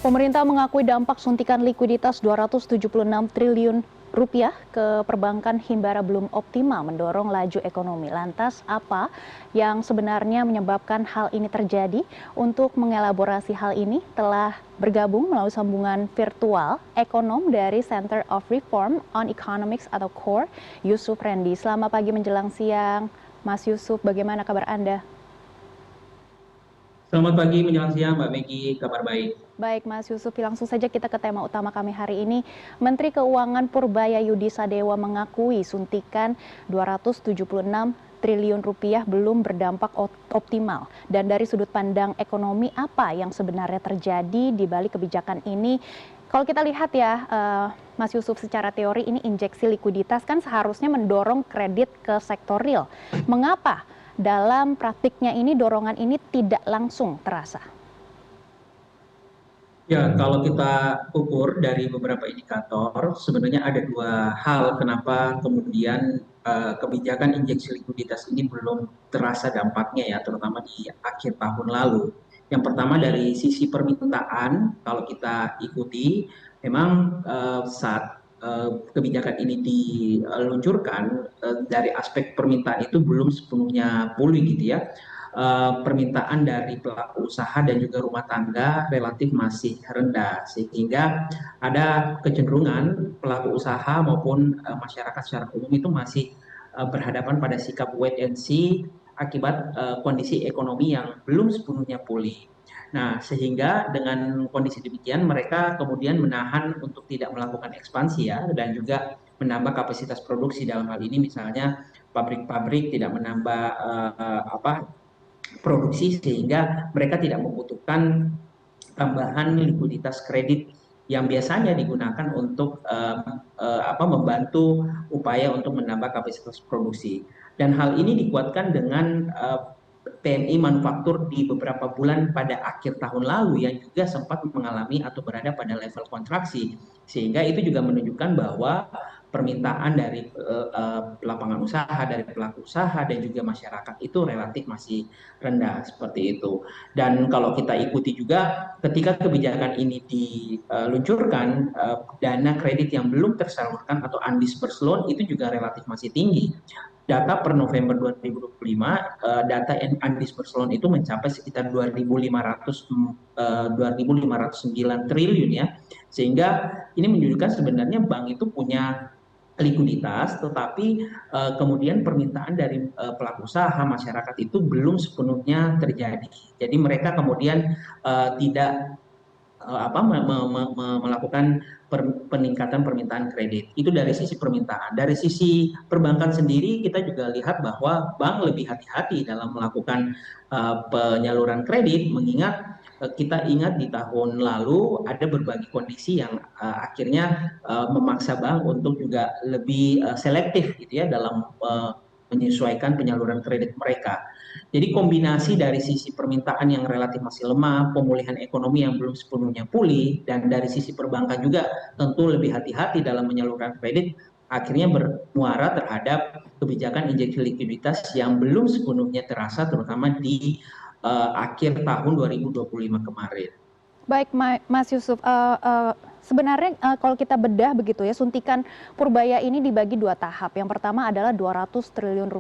Pemerintah mengakui dampak suntikan likuiditas Rp276 triliun ke perbankan himbara belum optimal mendorong laju ekonomi. Lantas apa yang sebenarnya menyebabkan hal ini terjadi? Untuk mengelaborasi hal ini telah bergabung melalui sambungan virtual ekonom dari Center of Reform on Economics atau CORE, Yusuf Rendy. Selamat pagi menjelang siang, Mas Yusuf, bagaimana kabar Anda? Selamat pagi menjelang siang, Mbak Megi. Kabar baik. Baik Mas Yusuf, langsung saja kita ke tema utama kami hari ini. Menteri Keuangan Purbayayudi Sadewa mengakui suntikan Rp276 triliun belum berdampak optimal. Dan dari sudut pandang ekonomi, apa yang sebenarnya terjadi di balik kebijakan ini? Kalau kita lihat ya, Mas Yusuf, secara teori ini injeksi likuiditas kan seharusnya mendorong kredit ke sektor real. Mengapa dalam praktiknya ini dorongan ini tidak langsung terasa? Ya, kalau kita ukur dari beberapa indikator, sebenarnya ada dua hal kenapa kemudian kebijakan injeksi likuiditas ini belum terasa dampaknya ya, terutama di akhir tahun lalu. Yang pertama dari sisi permintaan, kalau kita ikuti, memang saat kebijakan ini diluncurkan dari aspek permintaan itu belum sepenuhnya pulih gitu ya. Permintaan dari pelaku usaha dan juga rumah tangga relatif masih rendah, sehingga ada kecenderungan pelaku usaha maupun masyarakat secara umum itu masih berhadapan pada sikap wait and see akibat kondisi ekonomi yang belum sepenuhnya pulih. Nah, sehingga dengan kondisi demikian mereka kemudian menahan untuk tidak melakukan ekspansi ya, dan juga menambah kapasitas produksi dalam hal ini misalnya pabrik-pabrik tidak menambah produksi, sehingga mereka tidak membutuhkan tambahan likuiditas kredit yang biasanya digunakan untuk membantu upaya untuk menambah kapasitas produksi. Dan hal ini dikuatkan dengan PMI manufaktur di beberapa bulan pada akhir tahun lalu yang juga sempat mengalami atau berada pada level kontraksi, sehingga itu juga menunjukkan bahwa permintaan dari lapangan usaha, dari pelaku usaha dan juga masyarakat itu relatif masih rendah seperti itu. Dan kalau kita ikuti juga ketika kebijakan ini diluncurkan, dana kredit yang belum tersalurkan atau undisbursed loan itu juga relatif masih tinggi. Data per November 2025, data undisbursed loan itu mencapai sekitar 2.509 triliun ya. Sehingga ini menunjukkan sebenarnya bank itu punya likuiditas, tetapi kemudian permintaan dari pelaku usaha masyarakat itu belum sepenuhnya terjadi. Jadi mereka kemudian tidak melakukan peningkatan permintaan kredit. Itu dari sisi permintaan. Dari sisi perbankan sendiri kita juga lihat bahwa bank lebih hati-hati dalam melakukan penyaluran kredit, mengingat kita ingat di tahun lalu ada berbagai kondisi yang akhirnya memaksa bank untuk juga lebih selektif gitu ya dalam menyesuaikan penyaluran kredit mereka. Jadi kombinasi dari sisi permintaan yang relatif masih lemah, pemulihan ekonomi yang belum sepenuhnya pulih, dan dari sisi perbankan juga tentu lebih hati-hati dalam menyalurkan kredit, akhirnya bermuara terhadap kebijakan injeksi likuiditas yang belum sepenuhnya terasa, terutama di akhir tahun 2025 kemarin. Baik, Mas Yusuf, sebenarnya kalau kita bedah begitu ya, suntikan Purbaya ini dibagi dua tahap. Yang pertama adalah Rp200 triliun,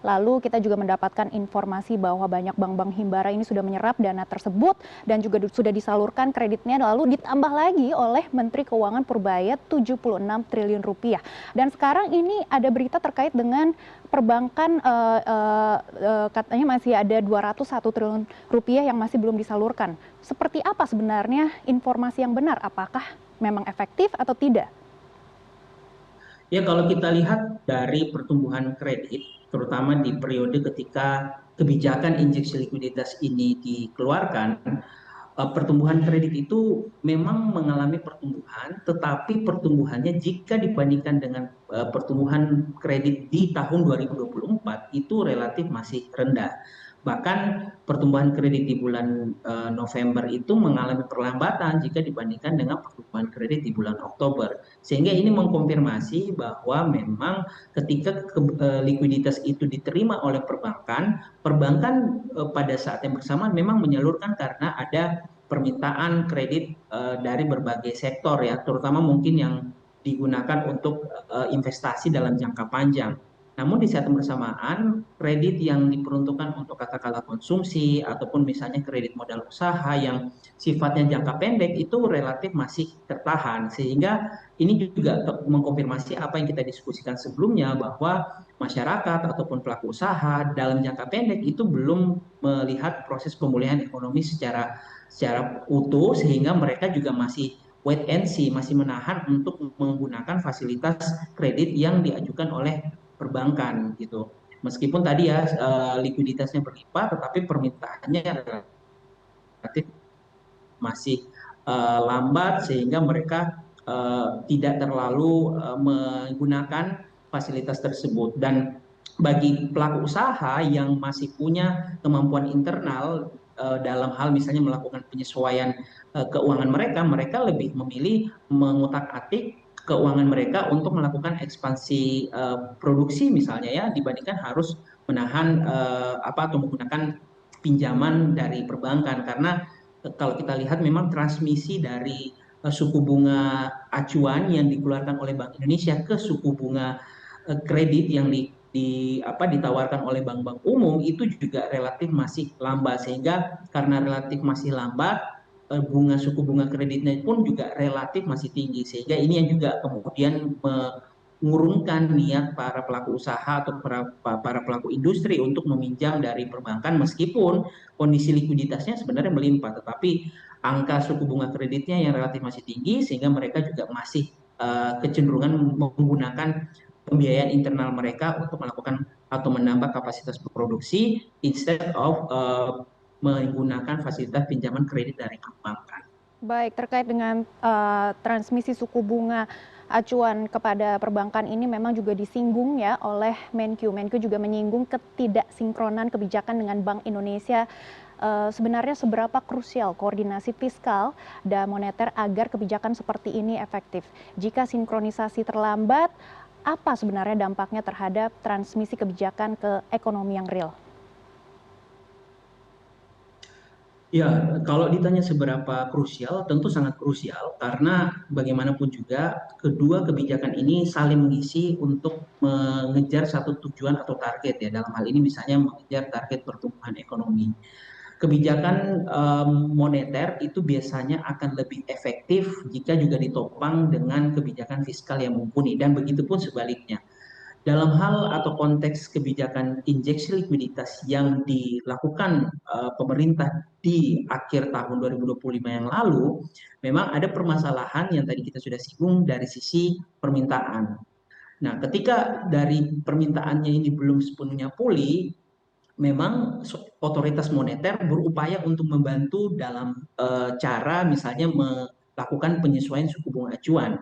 lalu kita juga mendapatkan informasi bahwa banyak bank-bank himbara ini sudah menyerap dana tersebut dan juga sudah disalurkan kreditnya, lalu ditambah lagi oleh Menteri Keuangan Purbaya Rp76 triliun. Dan sekarang ini ada berita terkait dengan perbankan, katanya masih ada Rp201 triliun yang masih belum disalurkan. Seperti apa sebenarnya informasi yang benar? Apakah memang efektif atau tidak? Ya, kalau kita lihat dari pertumbuhan kredit, terutama di periode ketika kebijakan injeksi likuiditas ini dikeluarkan, pertumbuhan kredit itu memang mengalami pertumbuhan, tetapi pertumbuhannya jika dibandingkan dengan pertumbuhan kredit di tahun 2024 itu relatif masih rendah. Bahkan pertumbuhan kredit di bulan November itu mengalami perlambatan jika dibandingkan dengan pertumbuhan kredit di bulan Oktober. Sehingga ini mengkonfirmasi bahwa memang ketika likuiditas itu diterima oleh perbankan, pada saat yang bersamaan memang menyalurkan karena ada permintaan kredit dari berbagai sektor ya, terutama mungkin yang digunakan untuk investasi dalam jangka panjang. Namun di saat yang bersamaan, kredit yang diperuntukkan untuk katakanlah konsumsi ataupun misalnya kredit modal usaha yang sifatnya jangka pendek itu relatif masih tertahan. Sehingga ini juga mengkonfirmasi apa yang kita diskusikan sebelumnya bahwa masyarakat ataupun pelaku usaha dalam jangka pendek itu belum melihat proses pemulihan ekonomi secara utuh, sehingga mereka juga masih wait and see, masih menahan untuk menggunakan fasilitas kredit yang diajukan oleh perbankan gitu. Meskipun tadi ya likuiditasnya berlimpah, tetapi permintaannya relatif masih lambat, sehingga mereka tidak terlalu menggunakan fasilitas tersebut. Dan bagi pelaku usaha yang masih punya kemampuan internal dalam hal misalnya melakukan penyesuaian keuangan mereka, mereka lebih memilih mengutak-atik keuangan mereka untuk melakukan ekspansi produksi misalnya ya, dibandingkan harus menahan atau menggunakan pinjaman dari perbankan. Karena kalau kita lihat memang transmisi dari suku bunga acuan yang dikeluarkan oleh Bank Indonesia ke suku bunga kredit yang ditawarkan oleh bank-bank umum itu juga relatif masih lambat, sehingga karena relatif masih lambat suku bunga kreditnya pun juga relatif masih tinggi, sehingga ini yang juga kemudian mengurungkan niat para pelaku usaha atau para pelaku industri untuk meminjam dari perbankan, meskipun kondisi likuiditasnya sebenarnya melimpah, tetapi angka suku bunga kreditnya yang relatif masih tinggi, sehingga mereka juga masih kecenderungan menggunakan pembiayaan internal mereka untuk melakukan atau menambah kapasitas produksi instead of menggunakan fasilitas pinjaman kredit dari perbankan. Baik, terkait dengan transmisi suku bunga acuan kepada perbankan ini memang juga disinggung ya oleh Menkyu. Menkyu juga menyinggung ketidaksinkronan kebijakan dengan Bank Indonesia. Sebenarnya seberapa krusial koordinasi fiskal dan moneter agar kebijakan seperti ini efektif? Jika sinkronisasi terlambat, apa sebenarnya dampaknya terhadap transmisi kebijakan ke ekonomi yang real? Ya, kalau ditanya seberapa krusial, tentu sangat krusial karena bagaimanapun juga kedua kebijakan ini saling mengisi untuk mengejar satu tujuan atau target ya. Dalam hal ini misalnya mengejar target pertumbuhan ekonomi. Kebijakan moneter itu biasanya akan lebih efektif jika juga ditopang dengan kebijakan fiskal yang mumpuni, dan begitu pun sebaliknya. Dalam hal atau konteks kebijakan injeksi likuiditas yang dilakukan pemerintah di akhir tahun 2025 yang lalu, memang ada permasalahan yang tadi kita sudah singgung dari sisi permintaan. Nah, ketika dari permintaannya ini belum sepenuhnya pulih, memang otoritas moneter berupaya untuk membantu dalam cara misalnya melakukan penyesuaian suku bunga acuan.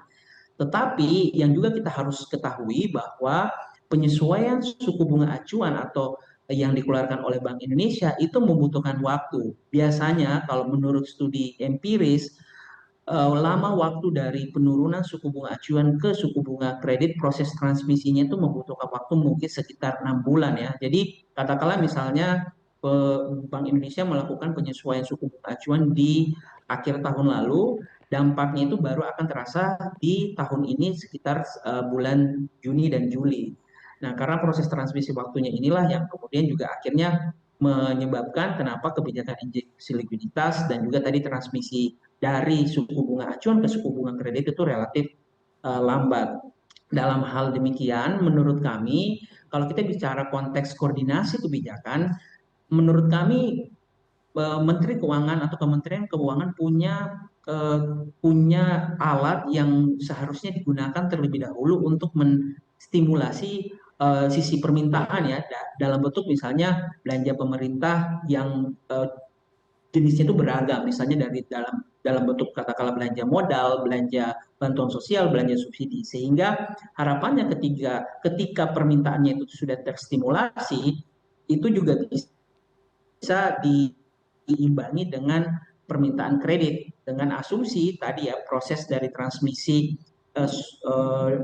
Tetapi yang juga kita harus ketahui bahwa penyesuaian suku bunga acuan atau yang dikeluarkan oleh Bank Indonesia itu membutuhkan waktu. Biasanya kalau menurut studi empiris, lama waktu dari penurunan suku bunga acuan ke suku bunga kredit, proses transmisinya itu membutuhkan waktu mungkin sekitar 6 bulan ya. Jadi katakanlah misalnya Bank Indonesia melakukan penyesuaian suku bunga acuan di akhir tahun lalu, dampaknya itu baru akan terasa di tahun ini sekitar bulan Juni dan Juli. Nah, karena proses transmisi waktunya inilah yang kemudian juga akhirnya menyebabkan kenapa kebijakan injeksi likuiditas dan juga tadi transmisi dari suku bunga acuan ke suku bunga kredit itu relatif lambat. Dalam hal demikian, menurut kami, kalau kita bicara konteks koordinasi kebijakan, menurut kami Menteri Keuangan atau Kementerian Keuangan punya alat yang seharusnya digunakan terlebih dahulu untuk menstimulasi sisi permintaan ya, dalam bentuk misalnya belanja pemerintah yang jenisnya itu beragam, misalnya dari dalam bentuk katakanlah belanja modal, belanja bantuan sosial, belanja subsidi, sehingga harapannya ketika permintaannya itu sudah terstimulasi, itu juga bisa diimbangi dengan permintaan kredit dengan asumsi tadi ya proses dari transmisi eh,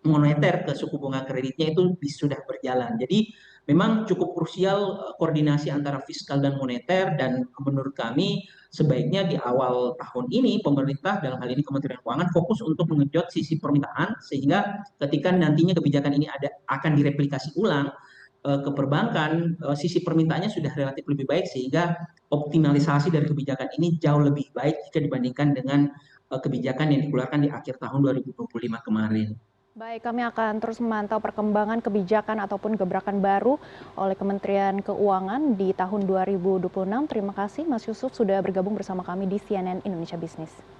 moneter ke suku bunga kreditnya itu sudah berjalan. Jadi memang cukup krusial koordinasi antara fiskal dan moneter, dan menurut kami sebaiknya di awal tahun ini pemerintah dalam hal ini Kementerian Keuangan fokus untuk mengejut sisi permintaan, sehingga ketika nantinya kebijakan ini akan direplikasi ulang ke perbankan, sisi permintaannya sudah relatif lebih baik, sehingga optimalisasi dari kebijakan ini jauh lebih baik jika dibandingkan dengan kebijakan yang dikeluarkan di akhir tahun 2025 kemarin. Baik, kami akan terus memantau perkembangan kebijakan ataupun gebrakan baru oleh Kementerian Keuangan di tahun 2026. Terima kasih Mas Yusuf sudah bergabung bersama kami di CNN Indonesia Business.